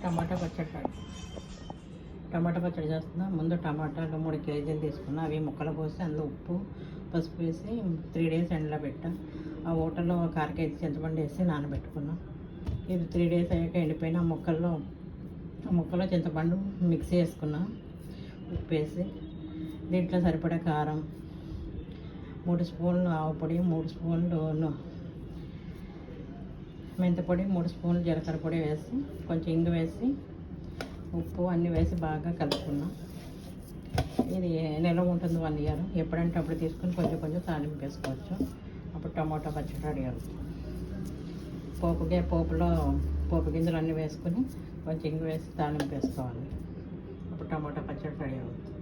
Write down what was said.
టమాటా పచ్చడి చేస్తున్నా. ముందు టమాటాలు 3 కేజీలు తీసుకున్నా. అవి ముక్కలు కోసి అందులో ఉప్పు పసుపు వేసి 3 డేస్ ఎండలో పెట్టా. ఆ ఊటలో ఒక 1/2 కేజీ చింతపండు వేసి నానబెట్టుకున్నాం. ఇది 3 డేస్ అయ్యాక ఎండిపోయిన ముక్కలో చింతపండు మిక్సీ వేసుకున్నా, ఉప్పు వేసి. దీంట్లో సరిపడా కారం, 3 స్పూన్లు ఆవు పొడి, 3 స్పూన్లు మెంతిపొడి, 3 స్పూన్లు జీలకర్ర పొడి వేసి, కొంచెం ఇంగు వేసి, ఉప్పు అన్నీ వేసి బాగా కలుపుకున్నాం. ఇది నిల్వ ఉంటుంది 1 ఇయర్. ఎప్పుడంటే అప్పుడు తీసుకుని కొంచెం తాలింపు వేసుకోవచ్చు. అప్పుడు టమాటా పచ్చడి రెడీ అవుతుంది. పోపులో పోపు గింజలు అన్నీ వేసుకుని కొంచెం ఇంగు వేసి తాలింపు వేసుకోవాలి. అప్పుడు టమాటా పచ్చడి రెడీ అవుతుంది.